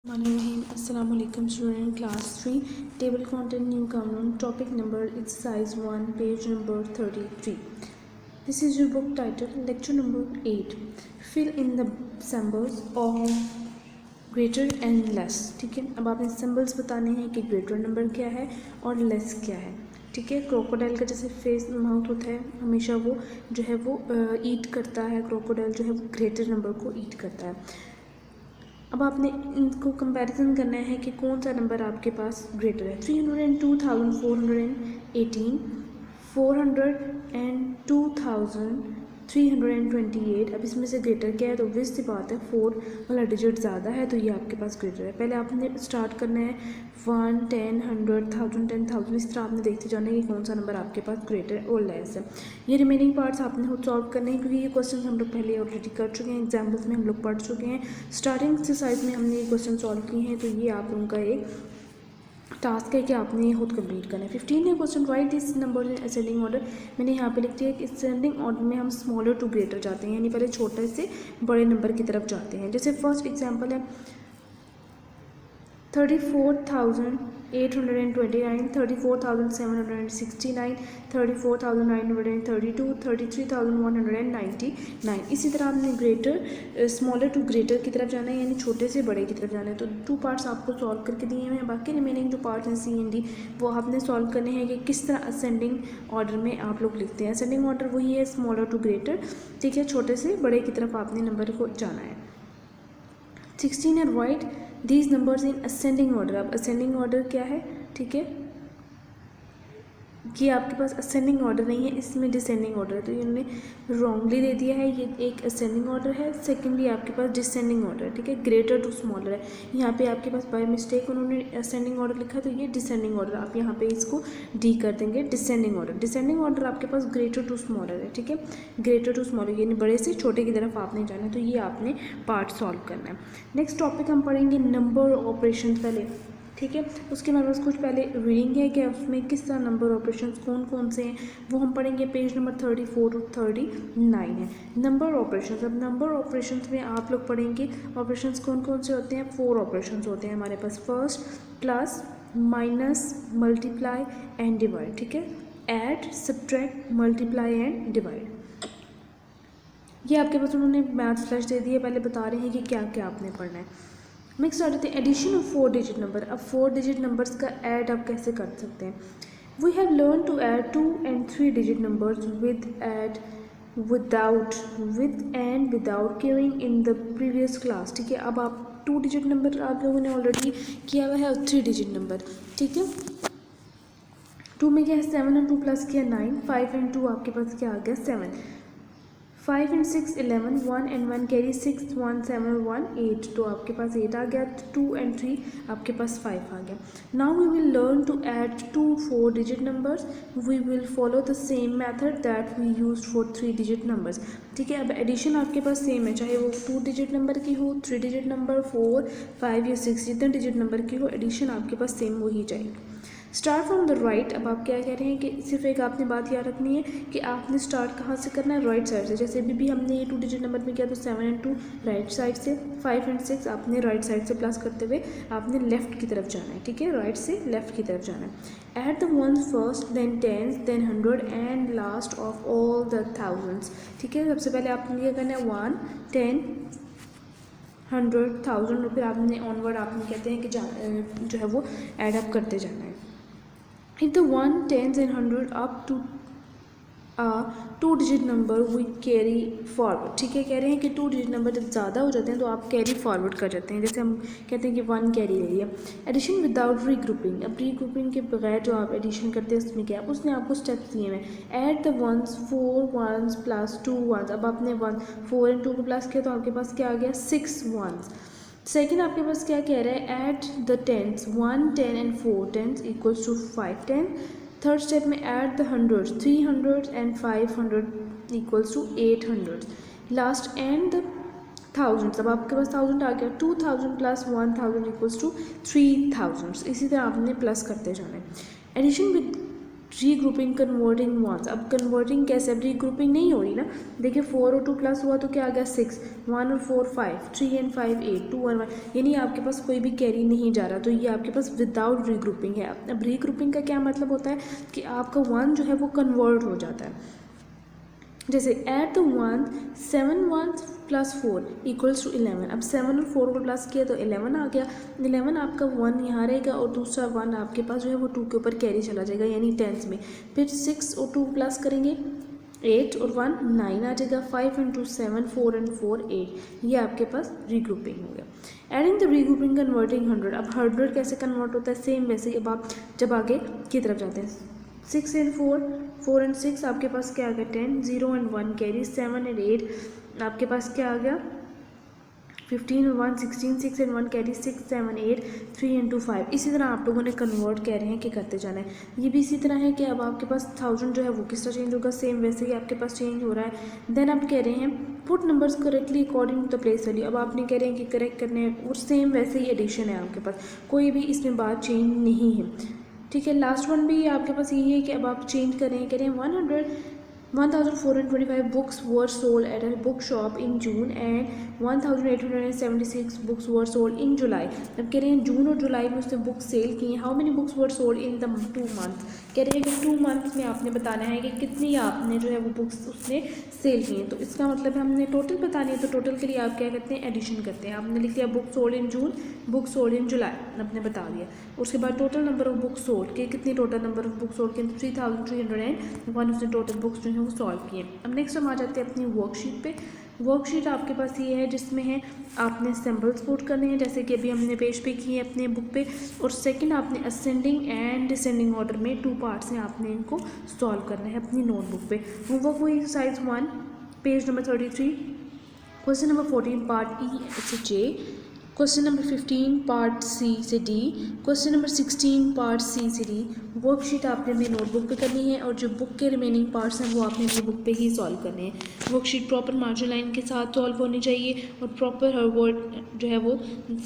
Assalamu alaikum student class 3 table content new common topic number exercise 1 page number 33. This is your book title lecture number 8 fill in the symbols of greater and less. ठीक है, अब आपने symbols बताने हैं कि greater number क्या है और लेस क्या है. ठीक है, क्रोकोडाइल का जैसे फेस माउथ होता है हमेशा वो जो है वो ईट करता है. क्रोकोडाइल जो है वो ग्रेटर नंबर को ईट करता है. अब आपने इनको कंपैरिजन करना है कि कौन सा नंबर आपके पास ग्रेटर है. 302,418 402,328. अब इसमें से ग्रेटर क्या है तो ऑब्वियस सी बात है 4 वाला डिजिट ज़्यादा है तो ये आपके पास ग्रेटर है. पहले आपने स्टार्ट करना है 1, 10, 100, 1000, 10,000 इस तरह आपने देखते जाना है कि कौन सा नंबर आपके पास ग्रेटर है और लेस है. ये रिमेनिंग पार्ट्स आपने खुद सॉल्व करने हैं क्योंकि ये क्वेश्चन हम लोग पहले ऑलरेडी कर चुके हैं. एग्जाम्पल्स में हम लोग पढ़ चुके हैं. स्टार्टिंग एक्सरसाइज में हमने ये क्वेश्चन सॉल्व किए हैं तो ये आप लोगों का एक टास्क है कि आपने ये खुद कंप्लीट करना है. 15 है question right this number in ascending order. मैंने यहाँ पे लिख दिया कि असेंडिंग ऑर्डर में हम स्मॉलर टू ग्रेटर जाते हैं, यानी पहले छोटे से बड़े नंबर की तरफ जाते हैं. जैसे फर्स्ट एग्जांपल है 34,829, 34,769, 34,932, 33,199. इसी तरह आपने ग्रेटर स्मॉलर टू ग्रेटर की तरफ जाना है, यानी छोटे से बड़े की तरफ जाना है. तो 2 पार्ट्स आपको सॉल्व करके दिए हुए हैं. बाकी रिमेनिंग जो पार्ट्स हैं सी एंड डी वो आपने सॉल्व करने हैं कि किस तरह असेंडिंग ऑर्डर में आप लोग लिखते हैं. असेंडिंग ऑर्डर वही है स्मॉलर टू ग्रेटर. ठीक है, छोटे से बड़े की तरफ आपने नंबर को जाना है. 16 है right these numbers in ascending order. अब असेंडिंग ऑर्डर क्या है? ठीक है, ये आपके पास असेंडिंग ऑर्डर नहीं है, इसमें डिसेंडिंग ऑर्डर है तो इन्होंने रॉन्गली दे दिया है. ये एक असेंडिंग ऑर्डर है, सेकेंडली आपके पास डिसेंडिंग ऑर्डर है. ठीक है, ग्रेटर टू स्मॉलर है. यहाँ पे आपके पास बाय मिस्टेक उन्होंने असेंडिंग ऑर्डर लिखा तो ये डिसेंडिंग ऑर्डर. आप यहाँ पे इसको डी कर देंगे डिसेंडिंग ऑर्डर. डिसेंडिंग ऑर्डर आपके पास ग्रेटर टू स्मॉलर है. ठीक है, ग्रेटर टू स्मॉलर यानी बड़े से छोटे की तरफ आपने जाना है तो ये आपने पार्ट सॉल्व करना है. नेक्स्ट टॉपिक हम पढ़ेंगे नंबर ऑपरेशन पहले. ठीक है, उसके बाद कुछ पहले रीडिंग है कि उसमें किस तरह नंबर ऑपरेशंस कौन कौन से हैं वो हम पढ़ेंगे. पेज नंबर 34 to 39 है नंबर ऑपरेशंस. अब नंबर ऑपरेशंस में आप लोग पढ़ेंगे ऑपरेशंस कौन कौन से होते हैं. 4 ऑपरेशंस होते हैं हमारे पास. First plus, minus, multiply and divide. ठीक है, add, subtract, multiply and divide. ये आपके पास उन्होंने मैथ फ्लैश दे दिए, पहले बता रहे हैं कि क्या क्या आपने पढ़ना है. नेक्स्ट आ जाते हैं एडिशन ऑफ 4 डिजिट नंबर. अब 4 डिजिट नंबर्स का ऐड आप कैसे कर सकते हैं. We have learn to add 2 and 3 digit numbers with and without carrying in the previous class. ठीक है, अब आप 2 डिजिट नंबर आप लोगों ने ऑलरेडी किया हुआ है और 3 डिजिट नंबर. ठीक है, 2 में क्या है 7 और 2 प्लस किया 9, 5 and 2 आपके पास क्या आ गया 7, 5 and 6 11, 1 and 1 कैरी 6, 1 7 1 8 तो आपके पास 8 आ गया. 2 and 3 आपके पास 5 आ गया. Now we will learn to add 2 4 digit numbers. We will follow the same method that we used for 3 digit numbers. ठीक है, अब एडिशन आपके पास सेम है चाहे वो 2 डिजिट नंबर की हो, 3 डिजिट नंबर, 4 5 या 6 जितने डिजिट नंबर की हो एडिशन आपके पास सेम वही जाएगी. Start from the right. अब आप क्या कह रहे हैं कि सिर्फ एक आपने बात याद रखनी है कि आपने स्टार्ट कहाँ से करना है, राइट साइड से. जैसे भी हमने ये 2 डिजिट नंबर में किया तो 7 and 2 राइट साइड से, 5 and 6 आपने राइट साइड से प्लस करते हुए आपने लेफ्ट की तरफ जाना है. ठीक है, राइट से लेफ्ट की तरफ जाना है. Add the ones first, then tens, then 100 and last of all the thousands. ठीक है, सबसे पहले आपने ये करना है 1 10 100 1000 और फिर आपने ऑनवर्ड आपने कहते हैं कि जो है वो ऐड अप करते जाना है. If the 1 10s and 100 up to a 2 digit number we carry forward. ठीक है, कह रहे हैं कि 2 डिजिट नंबर जब ज़्यादा हो जाते हैं तो आप कैरी फॉरवर्ड कर जाते हैं. जैसे हम कहते हैं कि 1 कैरी ले लिया. Addition without regrouping. अब रीग्रुपिंग के बगैर जो आप एडिशन करते हैं उसमें क्या है, उसने आपको स्टेप्स दिए हैं. Add the once 4 ones plus 2 ones. अब आपने 4 and 2 को प्लस किया तो आपके पास क्या आ गया 6 ones. सेकेंड आपके पास क्या कह रहा है add the tens 1 10 and 4 10s equals to 5 10. Third step में add the 100s 300 and 500 equals to 800. Last and the thousands. अब आपके पास 1000 आ गया. 2000 प्लस 1000 इक्वल्स टू 3000. इसी तरह आपने प्लस करते जाना है. Addition with regrouping converting ones. अब कन्वर्टिंग कैसे, अब रीग्रुपिंग नहीं हो रही ना। देखिए 4 और 2 प्लस हुआ तो क्या आ गया 6, 1 और 4 5, 3 एंड 5 8, 2 और 1, यानी आपके पास कोई भी कैरी नहीं जा रहा, तो ये आपके पास विदाउट रीग्रुपिंग है। अब रीग्रुपिंग का क्या मतलब होता है कि आपका 1 जो है वो कन्वर्ट हो जाता है। जैसे at the 1 7 1 plus 4 equals to 11। अब 7 और 4 को प्लस किया तो 11 आ गया। 11 आपका 1 यहाँ रहेगा और दूसरा 1 आपके पास जो है वो 2 के ऊपर कैरी चला जाएगा, यानी 10th में। फिर 6 और 2 प्लस करेंगे 8 और 1 9 आ जाएगा। 5 इंटू 7 4 एंड 4 8, ये आपके पास रीग्रुपिंग हो गया। Adding the regrouping converting 100। अब 100 कैसे कन्वर्ट होता है, सेम वैसे ही। अब आप जब आगे की तरफ जाते हैं 6 एंड 4, 4 एंड 6 आपके पास क्या आ गया 10, 0 एंड 1 कैरी, 7 एंड 8 आपके पास क्या आ गया 15 और 1 16, 6 एंड 1 कैरी, 6 7 8, 3 इंटू 5। इसी तरह आप लोगों ने कन्वर्ट कह रहे हैं कि करते जाना है। ये भी इसी तरह है कि अब आपके पास 1000 जो है वो किस तरह चेंज होगा, सेम वैसे ही आपके पास चेंज हो रहा है। देन आप कह रहे हैं put numbers correctly according to the place value. अब आपने कह रहे हैं कि करेक्ट करने हैं और सेम वैसे ही एडिशन है आपके पास, कोई भी इसमें बात चेंज नहीं है। ठीक है, लास्ट वन भी आपके पास यही है कि अब आप चेंज करें, कह रहे हैं 1425 books were sold at a bookshop in June and 1876 books were sold in July। अब कह रहे हैं जून और जुलाई में उसने बुक्स सेल की हैं। How many books were sold in the 2 months। कह रहे हैं कि 2 months में आपने बताना है कि कितनी आपने जो है वो बुक्स उसने सेल की हैं। तो इसका मतलब है हमने टोटल बतानी है, तो टोटल के लिए आप क्या करते हैं, एडिशन करते हैं। आपने लिख लिया book sold in June, book sold in July, आपने बता दिया। उसके बाद total number of books sold के कितनी total number of books sold के 3301 उसने टोटल बुक्स जो है वो सॉल्व किए। अब नेक्स्ट हम आ जाते हैं अपनी वर्कशीट पे। वर्कशीट आपके पास ये है जिसमें है आपने सिंबल्स पुट करने हैं, जैसे कि अभी हमने पेज पे किए अपने बुक पे। और सेकंड आपने असेंडिंग एंड डिसेंडिंग ऑर्डर में 2 पार्ट्स हैं, आपने इनको सॉल्व करना है अपनी नोटबुक पे। होमवर्क हुई exercise 1 page number 33, question number 14 part E से J, question number 15 part C से D, question number 16 part C से डी। वर्कशीट आपने अपनी नोटबुक पे करनी है और जो बुक के रिमेनिंग पार्ट्स हैं वो आपने अपनी बुक पे ही सॉल्व करने हैं। वर्कशीट प्रॉपर मार्जिन लाइन के साथ सॉल्व होनी चाहिए और प्रॉपर हर वर्ड जो है वो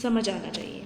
समझ आना चाहिए।